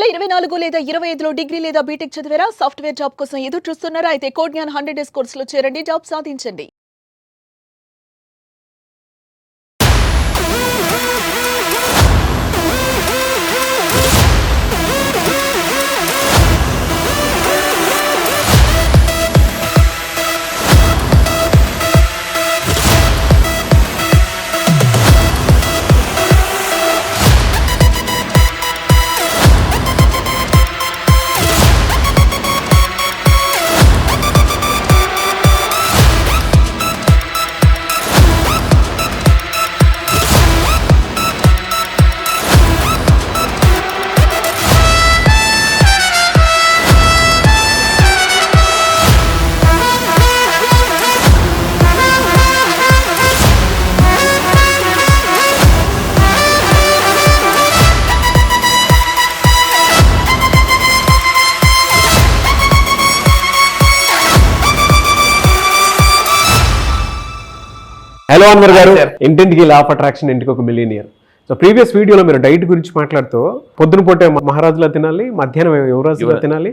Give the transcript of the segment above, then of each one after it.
2024 లేదా 25లో డిగ్రీ లేదా బీటెక్ చదివారా? సాఫ్ట్వేర్ జాబ్ కోసం ఎదురు చూస్తున్నారా? అయితే కోడ్ జ్ఞాన్ 100 డేస్ కోర్సులో చేరండి, జాబ్ సాధించండి. హలో అన్వర్ గారు, ఇంటింటికి లా ఆఫ్ అట్రాక్షన్, ఇంటికి ఒక మిలియనియర్. సో ప్రీవియస్ వీడియోలో మీరు డైట్ గురించి మాట్లాడుతూ పొద్దున పూటే మహారాజులా తినాలి, మధ్యాహ్నం యువరాజులా తినాలి,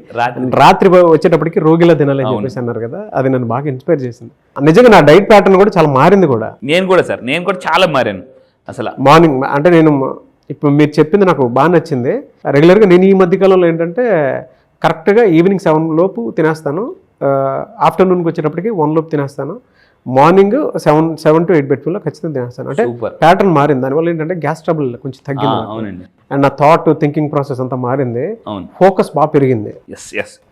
రాత్రి వచ్చేటప్పటికి రోగిలా తినాలి అని చెప్పేసి అన్నారు కదా. అది నన్ను బాగా ఇన్స్పైర్ చేసింది. నిజంగా నా డైట్ ప్యాటర్న్ కూడా చాలా మారింది కూడా. నేను కూడా చాలా మారాను. అసలు మార్నింగ్ అంటే నేను ఇప్పుడు మీరు చెప్పింది నాకు బాగా నచ్చింది. రెగ్యులర్గా నేను ఈ మధ్యకాలంలో ఏంటంటే కరెక్ట్గా ఈవినింగ్ 7 లోపు తినేస్తాను, ఆఫ్టర్నూన్కి వచ్చేటప్పటికి 1 లోపు తినేస్తాను, మార్నింగ్ 7 to 8 బెడ్లో ఖచ్చితంగా తినేస్తాను. అంటే ప్యాటర్న్ మారింది. దానివల్ల ఏంటంటే గ్యాస్ ట్రబుల్ కొంచెం తగ్గింది. అవునండి. అండ్ నా థాట్ థింకింగ్ ప్రాసెస్ అంతా మారింది. ఫోకస్ బాగా పెరిగింది.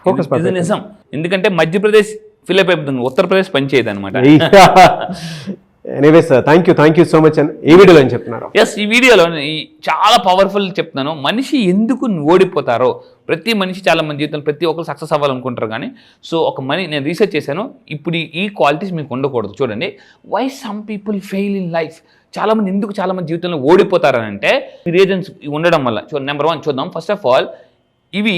ఫోకస్ నిజం. ఎందుకంటే మధ్యప్రదేశ్ ఫిలప్ అయిపోతుంది, ఉత్తరప్రదేశ్ పనిచేయదు అనమాట. Anyways thank you so much అని ఈ వీడియోలో ఏం చెప్తున్నారు? ఈ వీడియోలో చాలా పవర్ఫుల్ చెప్తున్నాను. మనిషి ఎందుకు ఓడిపోతారో, ప్రతి మనిషి చాలా మంది జీవితంలో ప్రతి ఒక్కరు సక్సెస్ అవ్వాలనుకుంటారు కానీ నేను రీసెర్చ్ చేశాను. ఇప్పుడు ఈ క్వాలిటీస్ మీకు ఉండకూడదు. చూడండి, why some people fail in life. చాలా మంది జీవితంలో ఓడిపోతారని అంటే రీజన్స్ ఉండడం వల్ల. నెంబర్ 1 చూద్దాం. ఫస్ట్ ఆఫ్ ఆల్, ఇవి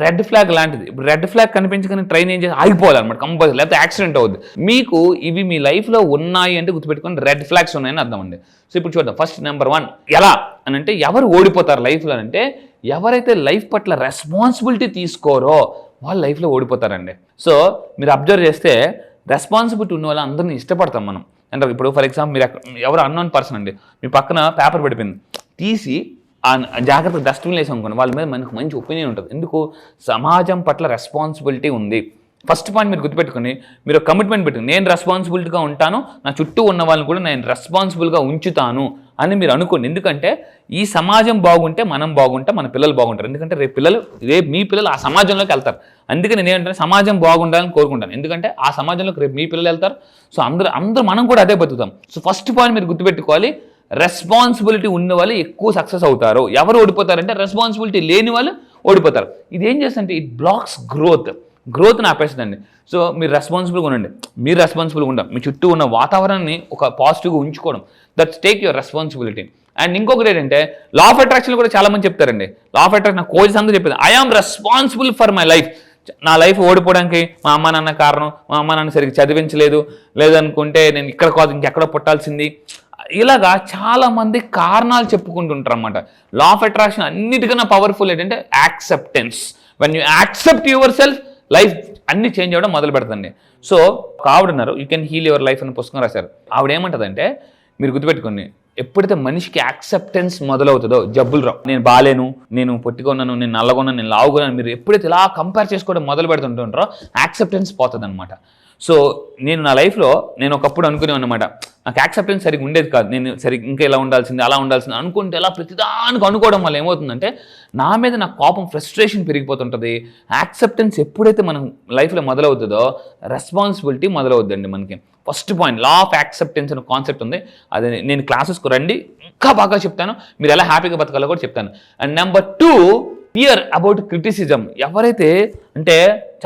రెడ్ ఫ్లాగ్ లాంటిది. ఇప్పుడు రెడ్ ఫ్లాగ్ కనిపించగానే ట్రైన్ ఏం చేసి ఆగిపోవాలన్నమాట కంపల్సరీ, లేకపోతే యాక్సిడెంట్ అవుద్ది. మీకు ఇవి మీ లైఫ్లో ఉన్నాయి అంటే గుర్తుపెట్టుకొని రెడ్ ఫ్లాగ్స్ ఉన్నాయని అర్థం అండి. సో ఇప్పుడు చూద్దాం. ఫస్ట్ నెంబర్ 1 ఎలా అని అంటే ఎవరు ఓడిపోతారు లైఫ్లో అంటే ఎవరైతే లైఫ్ పట్ల రెస్పాన్సిబిలిటీ తీసుకోరో వాళ్ళు లైఫ్లో ఓడిపోతారండి. సో మీరు అబ్జర్వ్ చేస్తే రెస్పాన్సిబిలిటీ ఉన్న వాళ్ళు అందరినీ ఇష్టపడతాం మనం. అంటే ఇప్పుడు ఫర్ ఎగ్జాంపుల్ మీరు ఎవరు అన్నోన్ పర్సన్ అండి, మీ పక్కన పేపర్ పడిపోయింది, తీసి జాగ్రత్తగా డస్ట్బిన్ వేసి అనుకోండి, వాళ్ళ మీద మనకు మంచి ఒపీనియన్ ఉంటుంది. ఎందుకు? సమాజం పట్ల రెస్పాన్సిబిలిటీ ఉంది. ఫస్ట్ పాయింట్ మీరు గుర్తుపెట్టుకుని మీరు కమిట్మెంట్ పెట్టుకుని నేను రెస్పాన్సిబిలిటీగా ఉంటాను, నా చుట్టూ ఉన్న వాళ్ళని కూడా నేను రెస్పాన్సిబుల్గా ఉంచుతాను అని మీరు అనుకోండి. ఎందుకంటే ఈ సమాజం బాగుంటే మనం బాగుంటాం, మన పిల్లలు బాగుంటారు. ఎందుకంటే రేపు మీ పిల్లలు ఆ సమాజంలోకి వెళ్తారు. అందుకని నేనేంటంటే సమాజం బాగుండాలని కోరుకుంటాను. ఎందుకంటే ఆ సమాజంలోకి రేపు మీ పిల్లలు వెళ్తారు. సో అందరూ మనం కూడా అదే బతుకుతాం. సో ఫస్ట్ పాయింట్ మీరు గుర్తుపెట్టుకోవాలి, రెస్పాన్సిబిలిటీ ఉన్న వాళ్ళు ఎక్కువ సక్సెస్ అవుతారు. ఎవరు ఓడిపోతారంటే రెస్పాన్సిబిలిటీ లేని వాళ్ళు ఓడిపోతారు. ఇది ఏం చేస్తుంటే ఇట్ బ్లాక్స్ గ్రోత్ని ఆపేస్తుందండి. సో మీరు రెస్పాన్సిబుల్గా ఉండండి, మీరు రెస్పాన్సిబుల్గా ఉండాలి, మీ చుట్టూ ఉన్న వాతావరణాన్ని ఒక పాజిటివ్గా ఉంచుకోవడం, that's take your responsibility. And ఇంకొకటి ఏంటంటే లా ఆఫ్ అట్రాక్షన్ కూడా చాలా మంది చెప్తారండి. లా ఆఫ్ అట్రాక్షన్ కోచెస్ అందరూ చెప్పేది I am responsible for my life. నా లైఫ్ ఓడిపోవడానికి మా అమ్మ నాన్న కారణం, మా అమ్మ నాన్న సరిగ్గా చదివించలేదు, లేదనుకుంటే నేను ఇక్కడ కాదు ఇంకెక్కడో పుట్టాల్సింది, ఇలాగా చాలా మంది కారణాలు చెప్పుకుంటుంటారు అన్నమాట. లా ఆఫ్ అట్రాక్షన్ అన్నిటికన్నా పవర్ఫుల్ ఏంటంటే acceptance. When you accept your self, life అన్ని చేంజ్ అవ్వడం మొదలు పెడుతుంది. సో ఒక ఆవిడ ఉన్నారు, you can heal your life అని పుస్తకం రాశారు. ఆవిడ ఏమంటుందంటే మీరు గుర్తుపెట్టుకోండి, ఎప్పుడైతే మనిషికి యాక్సెప్టెన్స్ మొదలవుతుందో జబ్బులు రావు. నేను బాలేను, నేను పొట్టిగా ఉన్నాను, నేను నల్లగా ఉన్నాను, నేను లావుగా ఉన్నాను, మీరు ఎప్పుడైతే ఇలా కంపేర్ చేసుకోవడం మొదలు పెడుతుంటారో యాక్సెప్టెన్స్ పోతుంది అనమాట. సో నేను నా లైఫ్లో నేను ఒకప్పుడు అనుకునేవాను అనమాట, నాకు యాక్సెప్టెన్స్ సరిగ్గా ఉండేది కాదు, నేను ఇంకా ఇలా ఉండాల్సింది అలా ఉండాల్సింది అనుకుంటే ఎలా ప్రతిదానికి అనుకోవడం వల్ల ఏమవుతుందంటే నా మీద నాకు కోపం, ఫ్రస్ట్రేషన్ పెరిగిపోతుంటుంది. యాక్సెప్టెన్స్ ఎప్పుడైతే మనం లైఫ్లో మొదలవుతుందో రెస్పాన్సిబిలిటీ మొదలవుద్దండి మనకి. First point law of acceptance అనే కాన్సెప్ట్ ఉంది. అది నేను క్లాసెస్కు రండి, ఇంకా బాగా చెప్తాను, మీరు ఎలా హ్యాపీగా బతకాలో కూడా చెప్తాను. And number 2 fear about criticism. ఎవరైతే అంటే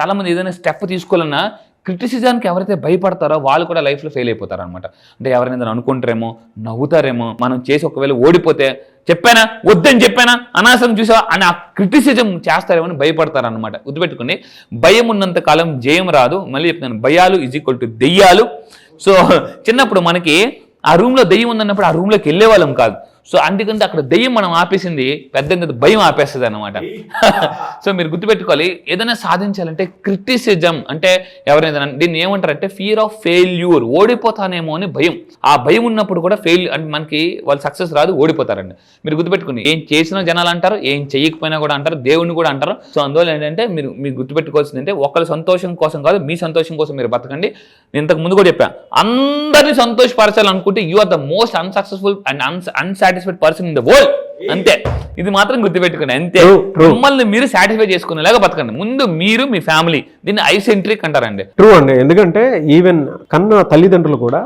చాలామంది ఏదైనా స్టెప్ తీసుకోవాలన్నా క్రిటిసిజానికి ఎవరైతే భయపడతారో వాళ్ళు కూడా లైఫ్లో ఫెయిల్ అయిపోతారు అనమాట. అంటే ఎవరైనా అనుకుంటారేమో, నవ్వుతారేమో, మనం చేసి ఒకవేళ ఓడిపోతే చెప్పానా వద్దని చెప్పానా అనవసరం చూసావా అని ఆ క్రిటిసిజం చేస్తారేమో అని భయపడతారు అనమాట. గుర్తుపెట్టుకోండి, భయం ఉన్నంత కాలం జయం రాదు. మళ్ళీ చెప్తాను, భయాలు = దెయ్యాలు. సో చిన్నప్పుడు మనకి ఆ రూమ్లో దెయ్యం ఉందన్నప్పుడు ఆ రూమ్లోకి వెళ్ళే వాళ్ళం కాదు. సో అందుకంటే అక్కడ దెయ్యం మనం ఆపేసింది పెద్ద భయం ఆపేస్తుంది అనమాట. సో మీరు గుర్తుపెట్టుకోవాలి, ఏదైనా సాధించాలంటే క్రిటిసిజం అంటే ఎవరైనా దీన్ని ఏమంటారంటే ఫియర్ ఆఫ్ ఫెయిల్యూర్, ఓడిపోతానేమో అని భయం. ఆ భయం ఉన్నప్పుడు కూడా అంటే మనకి వాళ్ళు సక్సెస్ రాదు, ఓడిపోతారండి. మీరు గుర్తుపెట్టుకుని ఏం చేసినా జనాలు అంటారు, ఏం చేయకపోయినా కూడా అంటారు, దేవుడిని కూడా అంటారు. సో అందువల్ల ఏంటంటే మీరు గుర్తుపెట్టుకోవాల్సింది అంటే ఒకరి సంతోషం కోసం కాదు, మీ సంతోషం కోసం మీరు బతకండి. నేను ఇంతకు ముందు కూడా చెప్పాను, అందరినీ సంతోషపరచాలనుకుంటే you are the most unsuccessful and unsatisfied person in the world. అంతే, ఇది మాత్రం గుర్తుపెట్టుకోండి. అంతే, మిమ్మల్ని మీరు సాటిస్ఫై చేసుకునేలాగా బతకండి. ముందు మీరు మీ ఫ్యామిలీ, దీన్ని ఐసెంట్రిక్ అంటారండి. ట్రూ అండి. ఎందుకంటే ఈవెన్ కన్న తల్లిదండ్రులు కూడా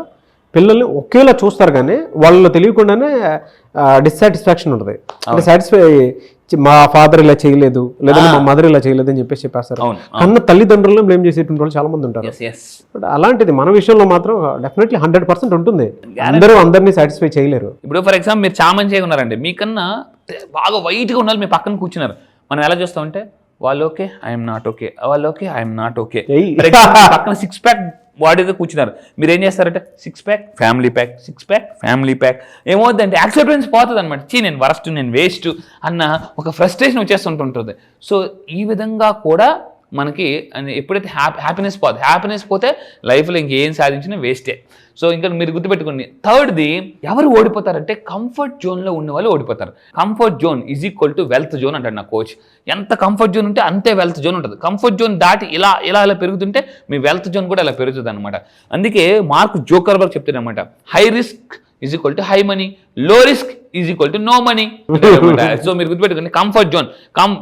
పిల్లల్ని ఒకేలా చూస్తారు, కానీ వాళ్ళు తెలియకుండానే డిస్సాటిస్ఫాక్షన్ ఉంటుంది. అంటే సాటిస్ఫై, మా ఫాదర్ ఇలా చేయలేదు లేదా మా మదర్ ఇలా చేయలేదు అని చెప్పేస్తారు. కన్న తల్లిదండ్రులను బ్లేమ్ చేసేటువంటి వాళ్ళు చాలా మంది ఉంటారు. బట్ అలాంటిది మన విషయంలో మాత్రం డెఫినెట్లీ 100% ఉంటుంది. అందరినీ సాటిస్ఫై చేయలేరు. ఇప్పుడు ఫర్ ఎగ్జాంపుల్ మీరు చామన్ చేయకున్నారండి, మీకన్నా బాగా వైట్గా ఉండాలి, మీ పక్కన కూర్చున్నారు. మనం ఎలా చూస్తామంటే వాళ్ళు ఓకే, ఐఎమ్ నాట్ ఓకే, వాళ్ళు ఓకే, ఐఎమ్ నాట్ ఓకే. పక్కన 6 ప్యాక్ బాడీగా కూర్చున్నారు, మీరు ఏం చేస్తారంటే 6 pack family pack, 6 pack family pack. ఏమవుతుందంటే యాక్సెప్టెన్స్ పోతుంది అనమాట. నేను వరస్ట్, నేను వేస్ట్ అన్న ఒక ఫ్రస్ట్రేషన్ వచ్చేస్తుంటుంటుంది. సో ఈ విధంగా కూడా మనకి ఎప్పుడైతే హ్యాపీనెస్ పోతే లైఫ్లో ఇంకేం సాధించినా వేస్టే. సో ఇంకా మీరు గుర్తుపెట్టుకోండి, థర్డ్ది ఎవరు ఓడిపోతారంటే కంఫర్ట్ జోన్లో ఉన్న వాళ్ళు ఓడిపోతారు. Comfort zone is equal to wealth zone అంటాడు నా కోచ్. ఎంత కంఫర్ట్ జోన్ ఉంటే అంతే వెల్త్ జోన్ ఉంటుంది. కంఫర్ట్ జోన్ దాటి ఇలా పెరుగుతుంటే మీ వెల్త్ జోన్ కూడా ఇలా పెరుగుతుంది అనమాట. అందుకే మార్క్ జోకర్బర్గ్ చెప్తాడు అనమాట, high risk is equal to high money, low risk is equal to no money. So మీరు గుర్తుపెట్టుకోండి, కంఫర్ట్ జోన్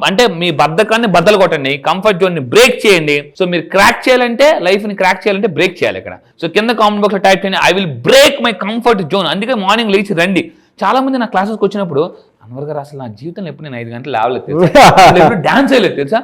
అంటే మీ బద్ధకాన్ని బద్దలు కొట్టండి, కంఫర్ట్ జోన్ ని బ్రేక్ చేయండి. సో మీరు క్రాక్ చేయాలంటే, లైఫ్ ని క్రాక్ చేయాలంటే బ్రేక్ చేయాలి ఇక్కడ. సో కింద కామెంట్ బాక్స్ లో టైప్ చేయండి, I will break my comfort zone. అందుకే మార్నింగ్ లేచి రండి. చాలా మంది నా క్లాసెస్కి వచ్చినప్పుడు, అన్వర్ గారు అసలు నా జీవితంలో ఎప్పుడు నేను 5 గంటలు లేవలేదు తెలుసా, ఎప్పుడు డాన్స్ చేయలేదు తెలుసా,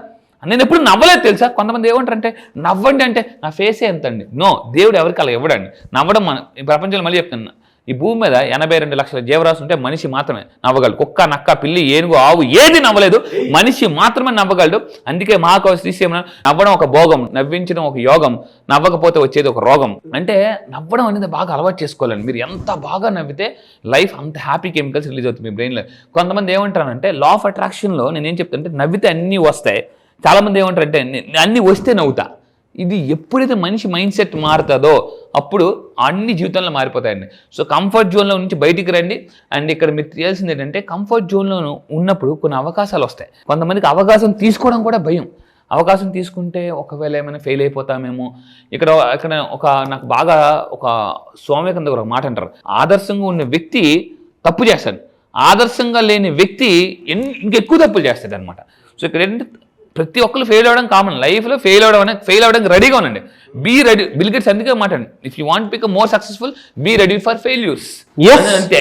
నేను ఎప్పుడు నవ్వలేదు తెలుసా. కొంతమంది ఏమంటారంటే నవ్వండి అంటే నా ఫేసే ఎంత అండి. నో, దేవుడు ఎవరికి అలా ఇవ్వడండి. నవ్వడం మన ఈ ప్రపంచంలో మళ్ళీ చెప్తున్నా, ఈ భూమి మీద 82 లక్షల జీవరాశులు ఉంటే మనిషి మాత్రమే నవ్వగలడు. కుక్క, నక్క, పిల్లి, ఏనుగు, ఆవు ఏది నవ్వలేదు, మనిషి మాత్రమే నవ్వగలడు. అందుకే మహాకవి శ్రీశ్రీరామ, నవ్వడం ఒక భోగం, నవ్వించడం ఒక యోగం, నవ్వకపోతే వచ్చేది ఒక రోగం. అంటే నవ్వడం అనేది బాగా అలవాటు చేసుకోవాలండి. మీరు ఎంత బాగా నవ్వితే లైఫ్ అంత హ్యాపీ కెమికల్స్ రిలీజ్ అవుతుంది మీ బ్రెయిన్లో. కొంతమంది ఏమంటారంటే లా ఆఫ్ అట్రాక్షన్లో నేనేం చెప్తానంటే నవ్వితే అన్నీ వస్తాయి. చాలామంది ఏమంటారంటే అన్నీ వస్తే నవ్వుతా. ఇది ఎప్పుడైతే మనిషి మైండ్ సెట్ మారుతుందో అప్పుడు అన్ని జీవితంలో మారిపోతాయండి. సో కంఫర్ట్ జోన్లో నుంచి బయటికి రండి. అండ్ ఇక్కడ మీరు తెలియాల్సింది ఏంటంటే కంఫర్ట్ జోన్లో ఉన్నప్పుడు కొన్ని అవకాశాలు వస్తాయి. కొంతమందికి అవకాశం తీసుకోవడం కూడా భయం. అవకాశం తీసుకుంటే ఒకవేళ ఏమైనా ఫెయిల్ అయిపోతామేమో. ఇక్కడ నాకు బాగా ఒక స్వామికంద ఒక మాట అంటారు, ఆదర్శంగా ఉన్న వ్యక్తి తప్పు చేస్తాడు, ఆదర్శంగా లేని వ్యక్తి ఇంకెక్కువ తప్పులు చేస్తాడు అనమాట. సో ఇక్కడ ఏంటంటే ప్రతి ఒక్కరు ఫెయిల్ అవ్వడం కామన్. లైఫ్లో ఫెయిల్ అవ్వడానికి రెడీగా ఉండండి. Be ready. బిల్ గేట్స్ అందుకే మాట్లాడండి, if you want become more successful be ready for failures. అంతే.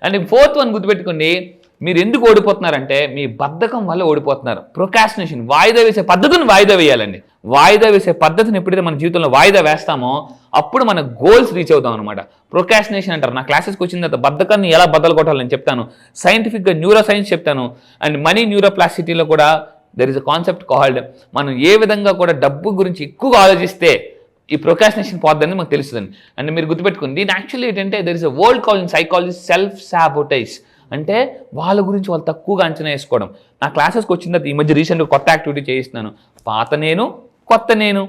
అండ్ 4th వన్ గుర్తుపెట్టుకోండి, మీరు ఎందుకు ఓడిపోతున్నారంటే మీ బద్ధకం వల్ల ఓడిపోతున్నారు. ప్రొకాస్టినేషన్, వాయిదా వేసే పద్ధతిని వాయిదా వేయాలండి. వాయిదా వేసే పద్ధతిని ఎప్పుడైతే మన జీవితంలో వాయిదా వేస్తామో అప్పుడు మన గోల్స్ రీచ్ అవుతాం అనమాట. ప్రొకాస్టినేషన్ అంటారు. నా క్లాసెస్కి వచ్చిన తర్వాత బద్ధకాన్ని ఎలా బద్దలు కొట్టాలని చెప్తాను. సైంటిఫిక్గా న్యూరో సైన్స్ చెప్తాను. అండ్ మనీ న్యూరోప్లాస్టిసిటీలో కూడా there is a concept called, మనం ఏ విధంగా కూడా డబ్బు గురించి ఎక్కువగా ఆలోచిస్తే ఈ ప్రొకాస్టినేషన్ పోద్దని మనకు తెలుస్తుందండి. అండ్ మీరు గుర్తుపెట్టుకుని దీని యాక్చువల్లీ ఏంటంటే there is a word called in psychology self sabotage. అంటే వాళ్ళ గురించి వాళ్ళు తక్కువగా అంచనా వేసుకోవడం. నా క్లాసెస్కి వచ్చిన తర్వాత ఈ మధ్య రీసెంట్గా కొత్త యాక్టివిటీ చేయిస్తున్నాను, పాత నేను కొత్త నేను.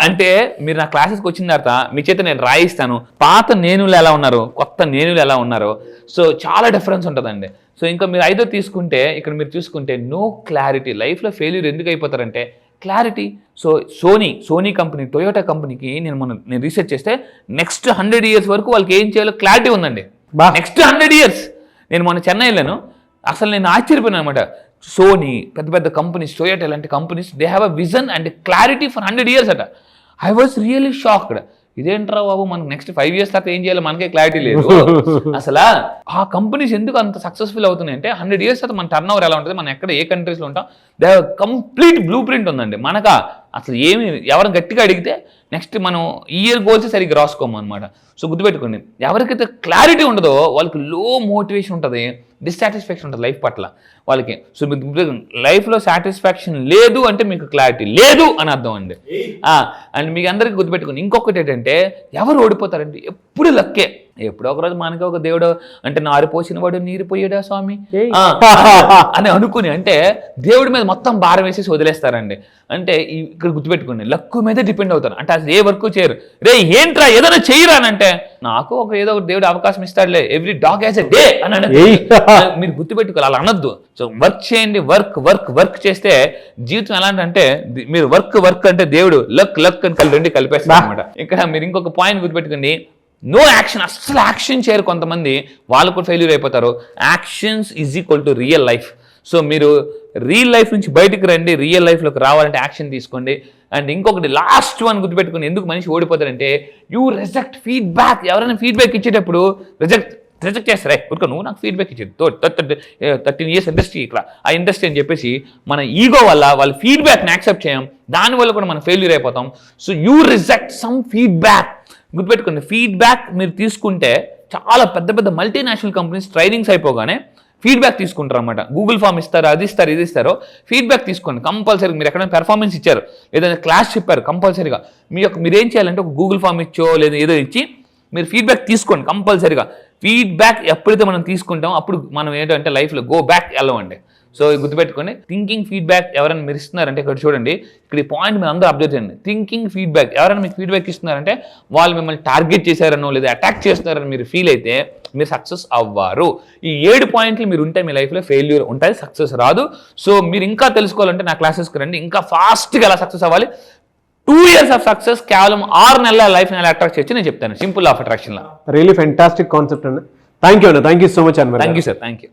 అంటే మీరు నా క్లాసెస్కి వచ్చిన తర్వాత మీ చేత నేను రాయిస్తాను, పాత నేనులు ఎలా ఉన్నారు, కొత్త నేనులు ఎలా ఉన్నారు. సో చాలా డిఫరెన్స్ ఉంటుందండి. సో ఇంకా మీరు 5వ తీసుకుంటే ఇక్కడ మీరు చూసుకుంటే నో క్లారిటీ. లైఫ్లో ఫెయిల్యూర్ ఎందుకు అయిపోతారంటే clarity. So Sony company, Toyota కంపెనీకి నేను రీసెర్చ్ చేస్తే నెక్స్ట్ 100 years వరకు వాళ్ళకి ఏం చేయాలో క్లారిటీ ఉందండి. Next 100 years. నేను మొన్న చెన్నై వెళ్ళాను, అసలు నేను ఆశ్చర్యపోయాను అనమాట. సోనీ, పెద్ద కంపెనీస్, టొయోటా లాంటి companies, they have a vision and clarity for 100 years అట. I was really shocked. ఇదేంట్రా బాబు, మనకు నెక్స్ట్ 5 years తర్వాత ఏం చేయాలో మనకే క్లారిటీ లేదు. అసలు ఆ కంపెనీస్ ఎందుకు అంత సక్సెస్ఫుల్ అవుతున్నాయి అంటే 100 years తర్వాత మన టర్న్ ఓవర్ ఎలా ఉంటుంది, మనం ఎక్కడ ఏ కంట్రీస్లో ఉంటాం, they have complete blue print ఉందండి. మనకా అసలు ఏమి ఎవరు గట్టిగా అడిగితే నెక్స్ట్ మనం ఇయర్ గోల్స్ సరిగ్గా రాసుకోము అనమాట. సో గుర్తుపెట్టుకోండి, ఎవరికైతే క్లారిటీ ఉండదో వాళ్ళకి లో మోటివేషన్ ఉంటుంది, డిస్సాటిస్ఫాక్షన్ ఉంటుంది లైఫ్ పట్ల వాళ్ళకి. సో మీకు లైఫ్లో సాటిస్ఫాక్షన్ లేదు అంటే మీకు క్లారిటీ లేదు అని అర్థం అండి. అండ్ మీకు అందరికీ గుర్తుపెట్టుకోండి ఇంకొకటి ఏంటంటే ఎవరు ఓడిపోతారంటే ఎప్పుడు లక్కే. ఎప్పుడో ఒకరోజు మనకి ఒక దేవుడు అంటే నారు పోసిన వాడు నీరు పోయాడా స్వామి ఏయ్. అని అనుకుని అంటే దేవుడి మీద మొత్తం భారం వేసేసి వదిలేస్తారండి. అంటే ఇక్కడ గుర్తుపెట్టుకోండి, లక్కు మీద డిపెండ్ అవుతారు. అంటే అసలు ఏ వర్క్ చేయరు. రే ఏంట్రా ఏదైనా చేయరా అని అంటే నాకు ఒక ఏదో ఒక దేవుడు అవకాశం ఇస్తాడులే, every dog has a day అని మీరు గుర్తుపెట్టుకోవాలి. అలా అనొద్దు. సో వర్క్ చేయండి, వర్క్ వర్క్ వర్క్ చేస్తే జీవితం ఎలాంటి మీరు వర్క్ అంటే దేవుడు లక్ అని రెండు కలిపేస్తారు అనమాట. ఇక్కడ మీరు ఇంకొక పాయింట్ గుర్తుపెట్టుకోండి, నో యాక్షన్, అస్సలు యాక్షన్ చేయరు కొంతమంది, వాళ్ళు కూడా ఫెయిల్యూర్ అయిపోతారు. Actions is equal to real life. So మీరు రియల్ లైఫ్ నుంచి బయటికి రండి, రియల్ లైఫ్లోకి రావాలంటే యాక్షన్ తీసుకోండి. అండ్ ఇంకొకటి లాస్ట్ వన్ గుర్తుపెట్టుకుని, ఎందుకు మనిషి ఓడిపోతారంటే యూ రిజెక్ట్ ఫీడ్బ్యాక్. ఎవరైనా ఫీడ్బ్యాక్ ఇచ్చేటప్పుడు రిజెక్ట్ చేస్తారే, ఊరుకో నువ్వు నాకు ఫీడ్బ్యాక్ ఇచ్చేది 13 years ఇండస్ట్రీ ఇక్కడ ఆ ఇండస్ట్రీ అని చెప్పేసి మన ఈగో వల్ల వాళ్ళ ఫీడ్బ్యాక్ని యాక్సెప్ట్ చేయం, దానివల్ల కూడా మనం ఫెయిల్యూర్ అయిపోతాం. So you reject some feedback. గుర్తుపెట్టుకోండి, ఫీడ్బ్యాక్ మీరు తీసుకుంటే చాలా పెద్ద పెద్ద మల్టీనేషనల్ కంపెనీస్ ట్రైనింగ్స్ అయిపోగానే ఫీడ్బ్యాక్ తీసుకుంటారు అనమాట. గూగుల్ ఫామ్ ఇస్తారు, అది ఇస్తారు, ఇది ఇస్తారు. ఫీడ్బ్యాక్ తీసుకోండి కంపల్సరీగా. మీరు ఎక్కడైనా పెర్ఫార్మెన్స్ ఇచ్చారు, ఏదైనా క్లాస్ చెప్పారు, కంపల్సరీగా మీరు ఏం చేయాలంటే ఒక గూగుల్ ఫామ్ ఇచ్చో లేదా ఏదో ఇచ్చి మీరు ఫీడ్బ్యాక్ తీసుకోండి కంపల్సరీగా. ఫీడ్బ్యాక్ ఎప్పుడైతే మనం తీసుకుంటామో అప్పుడు మనం ఏంటంటే లైఫ్లో గో బ్యాక్ వెళ్ళవండి. సో గుర్తుపెట్టుకోండి, థింకింగ్ ఫీడ్బ్యాక్ ఎవరైనా మీరు ఇస్తున్నారంటే ఇక్కడ చూడండి, ఇక్కడ ఈ పాయింట్ మీరు అందరూ అబ్జర్వ్ చేయండి. థింకింగ్ ఫీడ్బ్యాక్ ఎవరైనా మీకు ఫీడ్బ్యాక్ ఇస్తున్నారంటే వాళ్ళు మిమ్మల్ని టార్గెట్ చేశారనో లేదా అటాక్ చేస్తున్నారని మీరు ఫీల్ అయితే మీరు సక్సెస్ అవ్వరు. ఈ 7 పాయింట్లు మీరు ఉంటే మీ లైఫ్లో ఫెయిల్యూర్ ఉంటుంది, సక్సెస్ రాదు. సో మీరు ఇంకా తెలుసుకోవాలంటే నా క్లాసెస్కి రండి, ఇంకా ఫాస్ట్గా ఎలా సక్సెస్ అవ్వాలి. 2 years ఆఫ్ సక్సెస్ కేవలం 6 నెలల లైఫ్ ఎలా అట్రాక్ట్ చేయొచ్చు నేను చెప్తాను, simple of attraction law. Really fantastic concept అండి. థ్యాంక్ యూ సో మచ్ అన్న. Thank you sir, thank you.